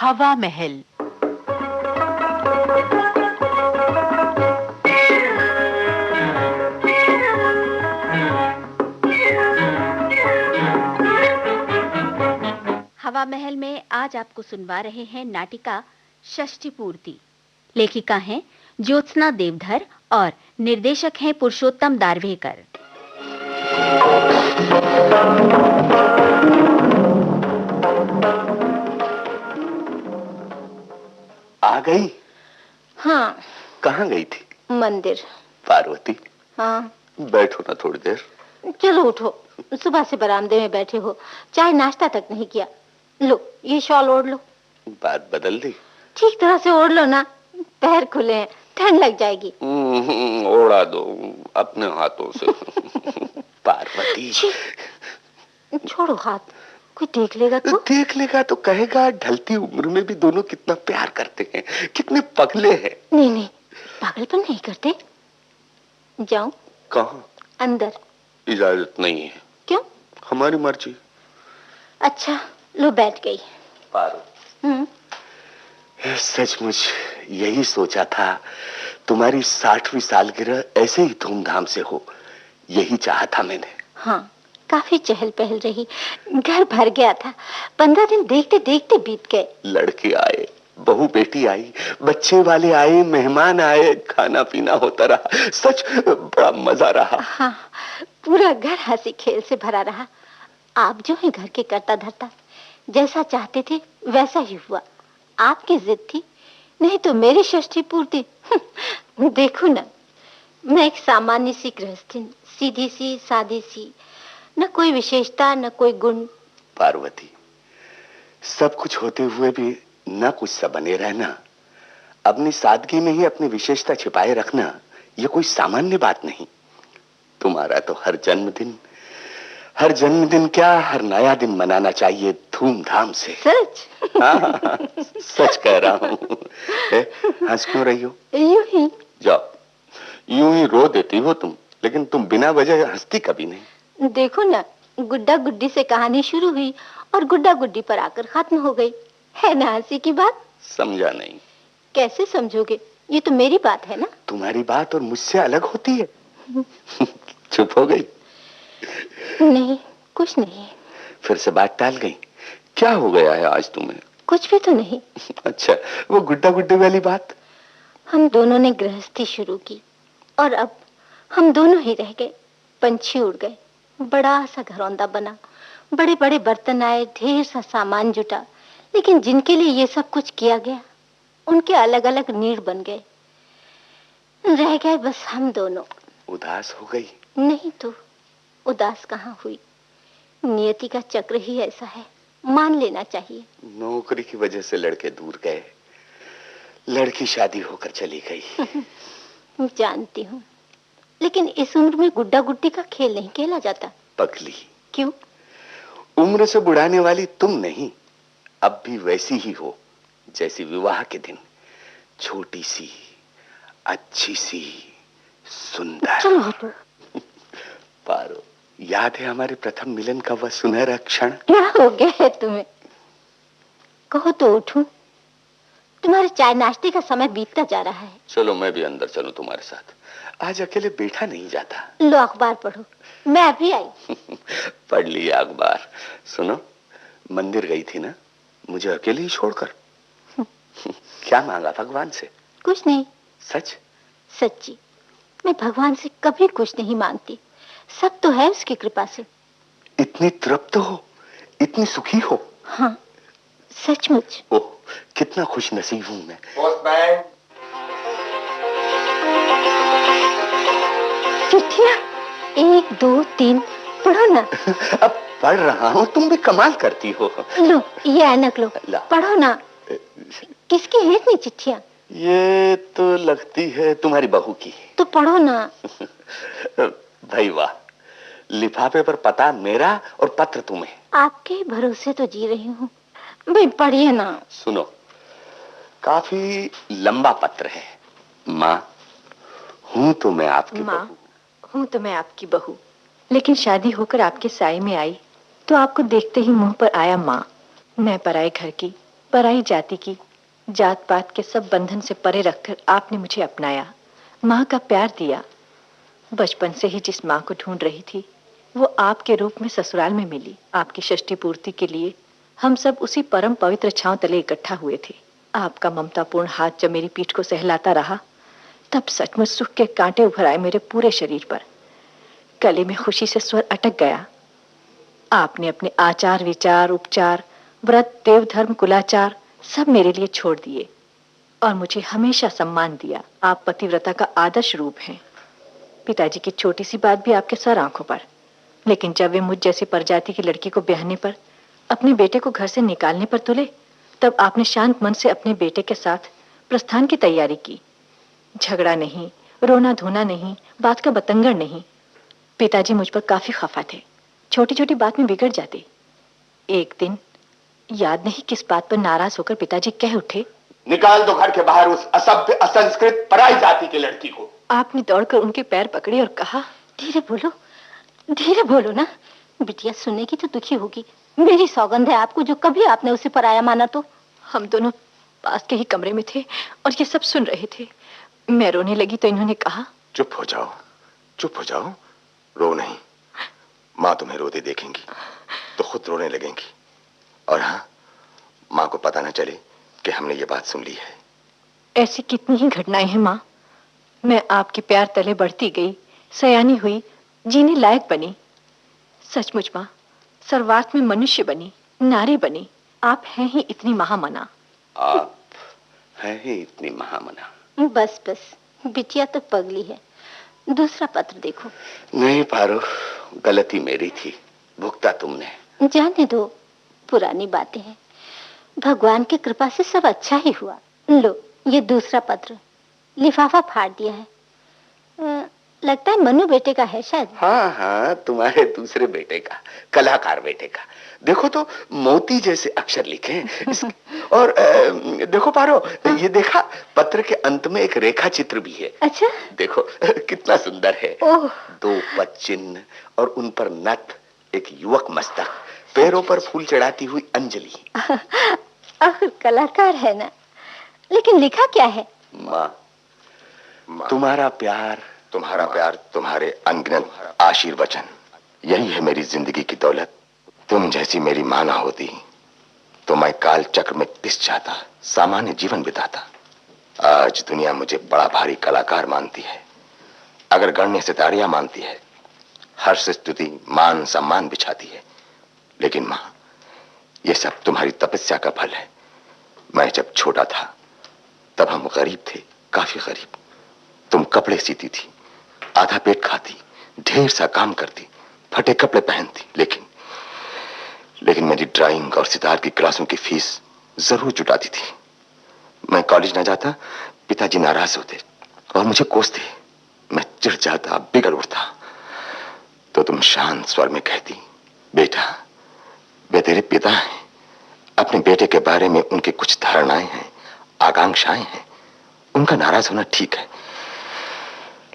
हवा महल। हवा महल में आज आपको सुनवा रहे हैं नाटिका षष्ठी पूर्ति। लेखिका हैं ज्योत्सना देवधर और निर्देशक हैं पुरुषोत्तम दारवेकर। आ गई? हाँ। कहाँ गई थी? मंदिर। पार्वती। हाँ। बैठो ना थोड़ी देर। चलो उठो, सुबह से बरामदे में बैठे हो, चाय नाश्ता तक नहीं किया। लो ये शॉल ओढ़ लो। बात बदल दी? ठीक तरह से ओढ़ लो ना, पैर खुले हैं, ठंड लग जाएगी। ओढ़ा दो अपने हाथों से। पार्वती छोड़ो हाथ, कोई देख लेगा तो? देख लेगा तो कहेगा ढलती उम्र में भी दोनों कितना प्यार करते हैं, कितने पगले हैं। नहीं नहीं, पागलपन नहीं करते। जाऊं? कहाँ? अंदर। इजाजत नहीं है। क्यों? हमारी मर्जी। अच्छा लो बैठ गई। पारो, सचमुच यही सोचा था तुम्हारी 60वीं सालगिरह ऐसे ही धूमधाम से हो, यही चाहा था मैंने। हाँ, काफी चहल पहल रही, घर भर गया था। 15 दिन देखते देखते बीत गए। लड़के आए, बहू बेटी आई, बच्चे वाले आए, मेहमान आए, खाना पीना होता रहा। सच बड़ा मजा रहा। हाँ, पूरा घर हंसी खेल से भरा रहा। आप जो है घर के करता धरता, जैसा चाहते थे वैसा ही हुआ। आपकी जिद थी, नहीं तो मेरी षष्ठी पूर्ति। देखो ना, मैं एक सामान्य सी गृहस्थी, सीधी सी सादी सी, न कोई विशेषता न कोई गुण। पार्वती, सब कुछ होते हुए भी न कुछ सा बने रहना, अपनी सादगी में ही अपनी विशेषता छिपाए रखना, ये कोई सामान्य बात नहीं। तुम्हारा तो हर जन्मदिन क्या, हर नया दिन मनाना चाहिए धूमधाम से। सच? हाँ, सच कह रहा हूँ। हंस क्यों रही हो? यूं ही। जाओ, यूं ही रो देती हो तुम, लेकिन तुम बिना वजह हंसती कभी नहीं। देखो ना, गुड्डा गुड्डी से कहानी शुरू हुई और गुड्डा गुड्डी पर आकर खत्म हो गई। है ना हंसी की बात? समझा नहीं। कैसे समझोगे, ये तो मेरी बात है ना। तुम्हारी बात और मुझसे अलग होती है। चुप हो गई? नहीं, कुछ नहीं। फिर से बात टाल गई? क्या हो गया है आज तुम्हें? कुछ भी तो नहीं। अच्छा, वो गुड्डा गुड्डी वाली बात? हम दोनों ने गृहस्थी शुरू की और अब हम दोनों ही रह गए। पंछी उड़ गए, बड़ा सा घरौंदा बना, बड़े बड़े बर्तन आए, ढेर सा सामान जुटा, लेकिन जिनके लिए ये सब कुछ किया गया उनके अलग अलग नीड़ बन गए। रह गए बस हम दोनों। उदास हो गई? नहीं तो, उदास कहाँ हुई। नियति का चक्र ही ऐसा है, मान लेना चाहिए। नौकरी की वजह से लड़के दूर गए, लड़की शादी होकर चली गई। जानती हूँ, लेकिन इस उम्र में गुड्डा गुड्डी का खेल नहीं खेला जाता। पगली। क्यों? उम्र से बुढ़ाने वाली तुम नहीं, अब भी वैसी ही हो जैसी विवाह के दिन, छोटी सी, अच्छी सी, सुंदर। चलो हटो। पारो, याद है हमारे प्रथम मिलन का वह सुनहरा क्षण? क्या हो गया है तुम्हें? कहो तो उठूं। तुम्हारे चाय नाश्ते का समय बीतता जा रहा है। चलो मैं भी अंदर चलूं तुम्हारे साथ, आज अकेले बैठा नहीं जाता। लो अखबार पढ़ो, मैं अभी आई। पढ़ लिया अखबार। सुनो, मंदिर गई थी ना मुझे अकेले ही छोड़कर? क्या मांगा भगवान से? कुछ नहीं। सच? सच्ची, मैं भगवान से कभी कुछ नहीं मांगती, सब तो है उसकी कृपा से। इतनी तृप्त हो, इतनी सुखी हो? हाँ, सचमुच। ओह, कितना खुश नसीब हूँ मैं। पोस्टमैन। चिट्ठियाँ 1 2 3 पढ़ो ना। अब पढ़ रहा हूँ, तुम भी कमाल करती हो। लो ये ऐनक लो, पढ़ो ना। किसकी है इतनी चिट्ठियाँ? ये तो लगती है तुम्हारी बहू की। तो पढ़ो ना। भाई वाह, लिफाफे पर पता मेरा और पत्र तुम्हें। आपके भरोसे तो जी रही हूँ, भाई पढ़िए ना। सुनो, काफी लंबा पत्र है। माँ, हूँ तो मैं आपकी माँ, बहू। हूँ तो मैं आपकी बहू, लेकिन शादी होकर आपके साये में आई तो आपको देखते ही मुंह पर आया माँ। मैं पराए घर की, पराई जाति की जात पात के सब बंधन से परे रखकर आपने मुझे अपनाया, माँ का प्यार दिया। बचपन से ही जिस माँ को ढूंढ रही थी वो आपके रूप में ससुराल में मिली। आपकी षष्ठी पूर्ति के लिए हम सब उसी परम पवित्र छांव तले इकट्ठा हुए थे। आपका ममतापूर्ण हाथ जब मेरी पीठ को सहलाता रहा तब सचमुच सुख के कांटे उभर आए मेरे पूरे शरीर पर। गले में खुशी से स्वर अटक गया। आपने अपने आचार विचार उपचार व्रत देव धर्म कुलाचार सब मेरे लिए छोड़ दिए और मुझे हमेशा सम्मान दिया। आप पतिव्रता का आदर्श रूप हैं। पिताजी की छोटी सी बात भी आपके सर आंखों पर, लेकिन जब वे मुझ जैसी प्रजाति की लड़की को ब्याहने पर, अपने बेटे को घर से निकालने पर तुले, तब आपने शांत मन से अपने बेटे के साथ प्रस्थान की तैयारी की। झगड़ा नहीं, रोना धोना नहीं, बात का बतंगड़ नहीं। पिताजी मुझ पर काफी खफा थे, छोटी छोटी बात में बिगड़ जाते। एक दिन याद नहीं किस बात पर नाराज होकर पिताजी कह उठे, निकाल दो घर के बाहर उस असभ्य असंस्कृत पराई जाति की लड़की को। आपने दौड़कर उनके पैर पकड़े और कहा, धीरे बोलो ना, बिटिया सुनेगी तो दुखी होगी। मेरी सौगंध है आपको, जो कभी आपने उसे पराया माना तो। हम दोनों पास के ही कमरे में थे और ये सब सुन रहे थे। मैं रोने लगी तो इन्होंने कहा, चुप हो जाओ, रो नहीं। माँ तुम्हें रोते देखेंगी तो खुद रोने लगेंगी। और हाँ, माँ को पता न चले कि हमने ये बात सुन ली है। ऐसी कितनी ही घटनाएं हैं माँ। मैं आपके प्यार तले बढ़ती गई, सयानी हुई, जीने लायक बनी। सचमुच माँ, सर्वार्थ में मनुष्य बनी, नारी बनी। आप हैं ही इतनी महामना। आप हैं ही इतनी महामना। बस बिटिया तो पगली है। दूसरा पत्र देखो। नहीं पारो, गलती मेरी थी, भुगता तुमने। जाने दो, पुरानी बातें हैं। भगवान की कृपा से सब अच्छा ही हुआ। लो ये दूसरा पत्र, लिफाफा फाड़ दिया है। लगता है मनु बेटे का है शायद। हाँ, तुम्हारे दूसरे बेटे का, कलाकार बेटे का। देखो तो मोती जैसे अक्षर लिखे हैं और देखो पारो, ये देखा, पत्र के अंत में एक रेखा चित्र भी है। अच्छा, देखो कितना सुंदर है। ओह, 2 पद चिन्ह और उन पर नथ, एक युवक मस्तक, पैरों पर फूल चढ़ाती हुई अंजलि। आखिर कलाकार है ना। लेकिन लिखा क्या है? माँ, तुम्हारा प्यार, तुम्हारे अनगिनत आशीर्वचन, यही है मेरी जिंदगी की दौलत। तुम जैसी मेरी माँ ना होती तो मैं काल चक्र में पिस जाता, सामान्य जीवन बिताता। आज दुनिया मुझे बड़ा भारी कलाकार मानती है, अगर गण्य सितारियां मानती है, हर्ष स्तुति मान सम्मान बिछाती है। लेकिन माँ, ये सब तुम्हारी तपस्या का फल है। मैं जब छोटा था तब हम गरीब थे, काफी गरीब। तुम कपड़े सीती थी, आधा पेट खाती, ढेर सा काम करती, फटे कपड़े पहनती, लेकिन मेरी ड्राइंग और सितार की क्लासों की फीस जरूर जुटाती थी। मैं कॉलेज न जाता, पिताजी नाराज होते और मुझे कोसते। मैं चिढ़ जाता, बिगड़ उठता, तो तुम शांत स्वर में कहती, बेटा, वे तेरे पिता हैं, अपने बेटे के बारे में उनकी कुछ धारणाएं हैं, आकांक्षाएं हैं, उनका नाराज होना ठीक है।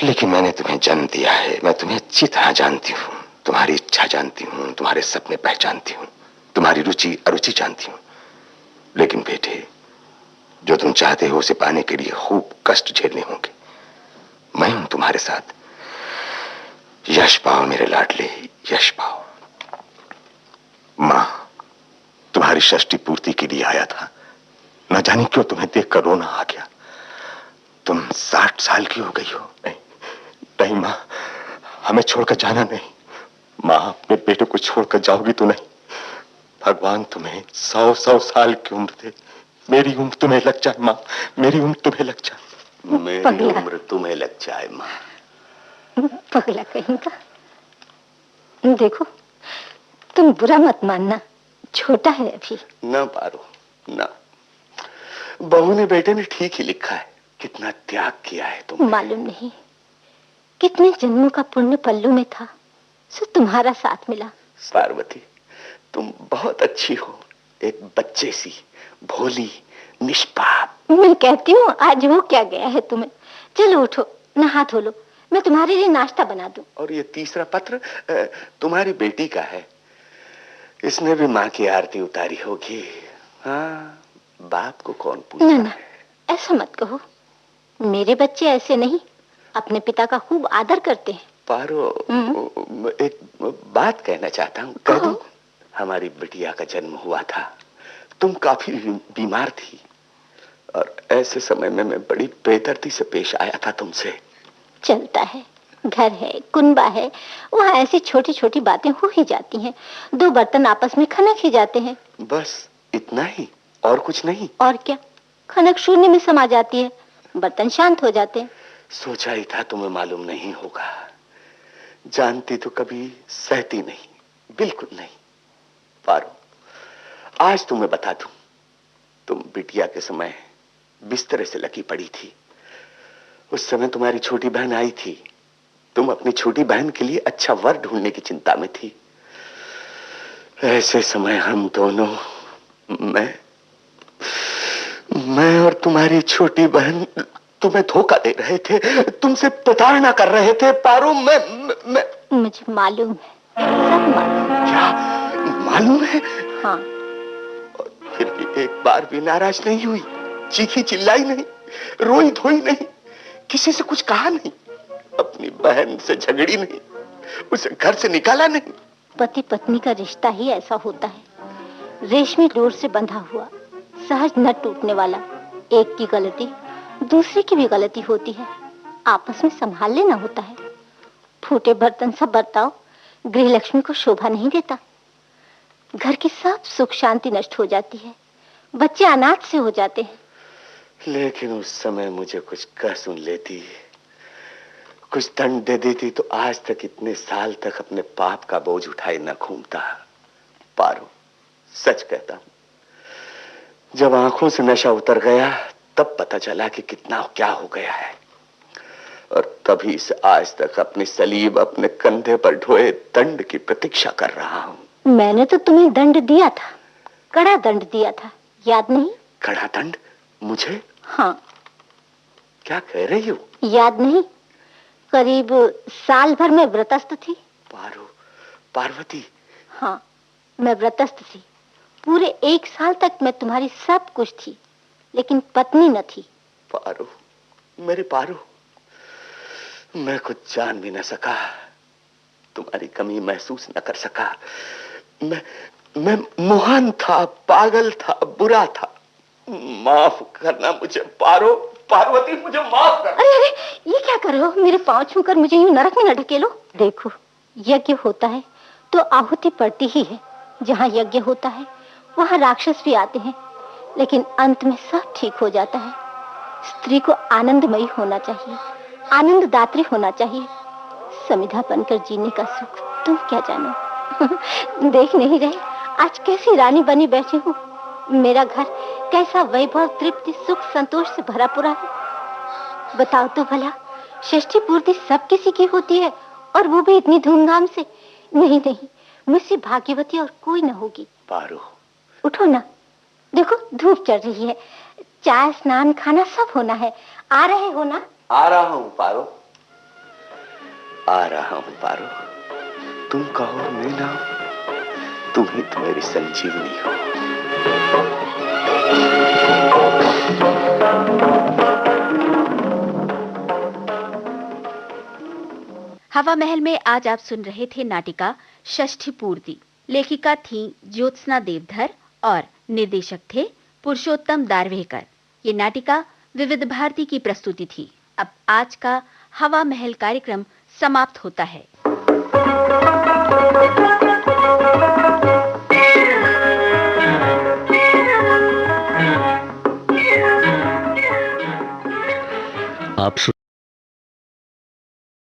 लेकिन मैंने तुम्हें जन्म दिया है, मैं तुम्हें अच्छी तरह जानती हूँ, तुम्हारी इच्छा जानती हूँ, तुम्हारे सपने पहचानती हूँ, तुम्हारी रुचि अरुचि जानती हूँ। लेकिन बेटे, जो तुम चाहते हो उसे पाने के लिए खूब कष्ट झेलने होंगे। मैं हूं तुम्हारे साथ। यश पाओ मेरे लाडले, यश पाओ। मां, तुम्हारी षष्ठी पूर्ति के लिए आया था, न जाने क्यों तुम्हें देखकर रोना आ गया। तुम 60 साल की हो गई हो। नहीं मां, हमें छोड़कर जाना नहीं। मां, अपने बेटे को छोड़कर जाओगी तो नहीं। भगवान तुम्हें 100 साल की उम्र दे। मेरी उम्र तुम्हें लग जाए मां, मेरी उम्र तुम्हें लग जाए। मेरी उम्र तुम्हें लग जाए मां। पगला कहीं का। देखो, तुम बुरा मत मानना, छोटा है अभी। ना पारो, ना। बहू ने बेटे ने ठीक ही लिखा है। कितना त्याग किया है तुमने। मालूम नहीं कितने जन्मों का पुण्य पल्लू में था, सो तुम्हारा साथ मिला। पार्वती, तुम बहुत अच्छी हो, एक बच्चे सी, भोली, निष्पाप। मैं कहती हूँ, आज हो क्या गया है तुम्हें। चलो उठो, नहा धो लो, मैं तुम्हारे लिए नाश्ता बना दूं। और ये तीसरा पत्र तुम्हारी बेटी का है। इसने भी माँ की आरती उतारी होगी। हाँ, बाप को कौन पूछता ना ना, है? ऐसा मत कहो। मेरे बच्चे ऐसे नहीं, अपने पिता का खूब आदर करते हैं। पारो, एक बात कहना चाहता हूँ, कह दूं? हमारी बिटिया का जन्म हुआ था, तुम काफी बीमार थी और ऐसे समय में मैं बड़ी बेदर्दी से पेश आया था तुमसे। चलता है, घर है, कुनबा है, वहाँ ऐसी छोटी छोटी बातें हो ही जाती हैं। दो बर्तन आपस में खनक ही जाते हैं। बस इतना ही, और कुछ नहीं? और क्या, खनक शून्य में समा जाती है, बर्तन शांत हो जाते हैं। सोचा ही था तुम्हें मालूम नहीं होगा। जानती तो कभी सहती नहीं, बिल्कुल नहीं। पारो, आज तुम्हें बता दूं, तुम बिटिया के समय बिस्तरे से लगी पड़ी थी। उस समय तुम्हारी छोटी बहन आई थी। तुम अपनी छोटी बहन के लिए अच्छा वर ढूंढने की चिंता में थी। ऐसे समय हम दोनों, मैं और तुम्हारी छोटी बहन तुम्हें धोखा दे रहे थे, तुमसे प्रताड़ना कर रहे थे। पारो, मैं मुझे मालूम है, सब मालूम है। क्या मालूम है? हाँ। और फिर भी एक बार भी नाराज नहीं हुई, चीखी चिल्लाई नहीं, रोई धोई नहीं, किसी से कुछ कहा नहीं, अपनी बहन से झगड़ी नहीं, उसे घर से निकाला नहीं। पति पत्नी का रिश्ता ही ऐसा होता है, रेशमी डोर से बंधा हुआ, सहज न टूटने वाला। एक की गलती दूसरे की भी गलती होती है, आपस में संभाल लेना होता है। फूटे बर्तन सब बर्ताव गृह लक्ष्मी को शोभा नहीं देता। घर की सब सुख शांति नष्ट हो जाती है, बच्चे अनाथ से हो जाते हैं। लेकिन उस समय मुझे कुछ कह सुन लेती, कुछ दंड दे देती तो आज तक, इतने साल तक अपने पाप का बोझ उठाए न घूमता। पारो, सच कहता हूं, जब आंखों से नशा उतर गया तब पता चला कि कितना क्या हो गया है। और तभी से आज तक अपनी सलीब अपने कंधे पर ढोए दंड की प्रतीक्षा कर रहा हूं। मैंने तो तुम्हें दंड दिया था, कड़ा दंड दिया था, याद नहीं? कड़ा दंड? मुझे? हाँ। क्या कह रही हो? याद नहीं? करीब साल भर में व्रतस्थ थी। पारो, पार्वती। हाँ, मैं व्रतस्थ थी। पूरे 1 साल तक मैं तुम्हारी सब कुछ थी, लेकिन पत्नी न थी। पारो, मेरे पारो, मैं कुछ जान भी न सका, तुम्हारी कमी महसूस न कर सका। मैं मोहन था, पागल था, बुरा था। माफ करना मुझे पारो, पार्वती, मुझे माफ कर। अरे अरे, ये क्या कर रहे हो? मेरे पांव छूकर मुझे यूं नरक में न ढकेलो। देखो, यज्ञ होता है तो आहुति पड़ती ही है। जहाँ यज्ञ होता है वहाँ राक्षस भी आते हैं, लेकिन अंत में सब ठीक हो जाता है। स्त्री को आनंदमयी होना चाहिए, आनंददात्री होना चाहिए। समिधा बनकर जीने का सुख तुम क्या जानो। देख नहीं रहे आज कैसी रानी बनी बैठी हूँ। मेरा घर कैसा वैभव, तृप्ति, सुख, संतोष से भरा पूरा है। बताओ तो भला, षष्ठी पूर्ति सब किसी की होती है, और वो भी इतनी धूमधाम से। नहीं नहीं, मुझसे भाग्यवती और कोई न होगी। पारो, उठो ना, देखो धूप चढ़ रही है, चाय स्नान खाना सब होना है। आ रहे हो ना? आ रहा हूं पारो, आ रहा हूं पारो। तुम कहो मैं ना, तुम ही तो मेरी संजीवनी हो। हवा महल में आज आप सुन रहे थे नाटिका षष्ठी पूर्ति। लेखिका थी ज्योत्सना देवधर और निर्देशक थे पुरुषोत्तम दारवेकर। ये नाटिका विविध भारती की प्रस्तुति थी। अब आज का हवा महल कार्यक्रम समाप्त होता है। आप